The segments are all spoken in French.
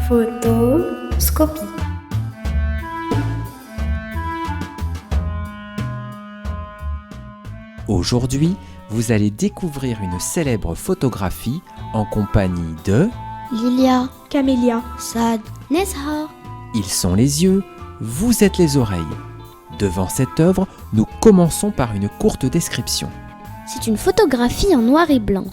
Photoscopie. Aujourd'hui, vous allez découvrir une célèbre photographie en compagnie de... Lilia, Camélia, Saad, Nesha. Ils sont les yeux, vous êtes les oreilles. Devant cette œuvre, nous commençons par une courte description. C'est une photographie en noir et blanc.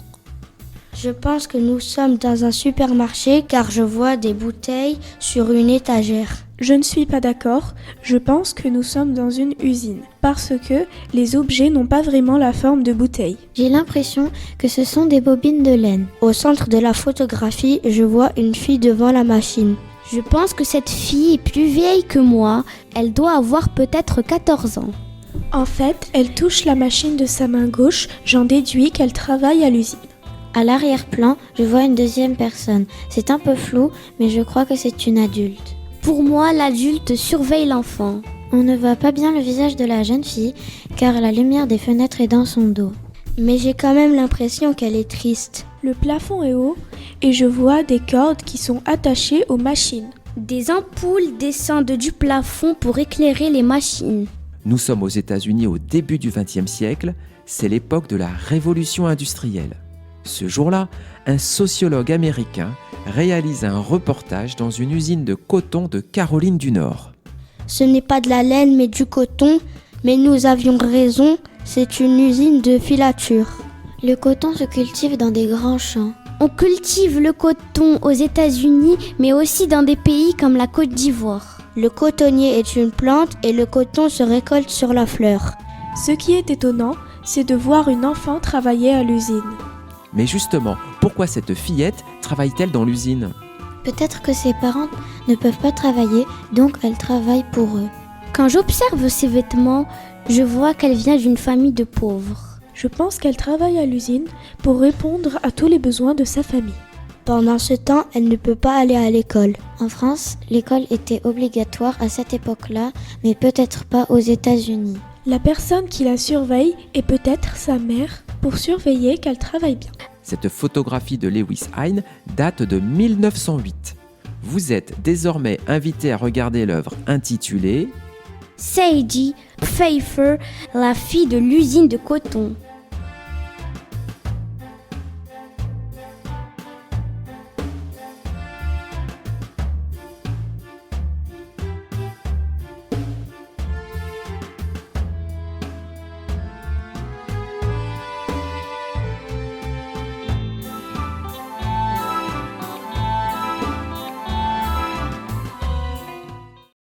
je pense que nous sommes dans un supermarché car je vois des bouteilles sur une étagère. Je ne suis pas d'accord, je pense que nous sommes dans une usine, parce que les objets n'ont pas vraiment la forme de bouteilles. J'ai l'impression que ce sont des bobines de laine. Au centre de la photographie, je vois une fille devant la machine. Je pense que cette fille est plus vieille que moi. Elle doit avoir peut-être 14 ans. En fait, elle touche la machine de sa main gauche, j'en déduis qu'elle travaille à l'usine. À l'arrière-plan, je vois une deuxième personne. C'est un peu flou, mais je crois que c'est une adulte. Pour moi, l'adulte surveille l'enfant. On ne voit pas bien le visage de la jeune fille, car la lumière des fenêtres est dans son dos. Mais j'ai quand même l'impression qu'elle est triste. Le plafond est haut et je vois des cordes qui sont attachées aux machines. Des ampoules descendent du plafond pour éclairer les machines. Nous sommes aux États-Unis au début du XXe siècle, c'est l'époque de la révolution industrielle. Ce jour-là, un sociologue américain réalise un reportage dans une usine de coton de Caroline du Nord. Ce n'est pas de la laine mais du coton, mais nous avions raison, c'est une usine de filature. Le coton se cultive dans des grands champs. On cultive le coton aux États-Unis, mais aussi dans des pays comme la Côte d'Ivoire. Le cotonnier est une plante et le coton se récolte sur la fleur. Ce qui est étonnant, c'est de voir une enfant travailler à l'usine. Mais justement, pourquoi cette fillette travaille-t-elle dans l'usine ? Peut-être que ses parents ne peuvent pas travailler, donc elle travaille pour eux. Quand j'observe ses vêtements, je vois qu'elle vient d'une famille de pauvres. Je pense qu'elle travaille à l'usine pour répondre à tous les besoins de sa famille. Pendant ce temps, elle ne peut pas aller à l'école. En France, l'école était obligatoire à cette époque-là, mais peut-être pas aux États-Unis. La personne qui la surveille est peut-être sa mère pour surveiller qu'elle travaille bien. Cette photographie de Lewis Hine date de 1908. Vous êt désormais invité à regarder l'œuvre intitulée Sadie Pfeiffer, la fille de l'usine de coton.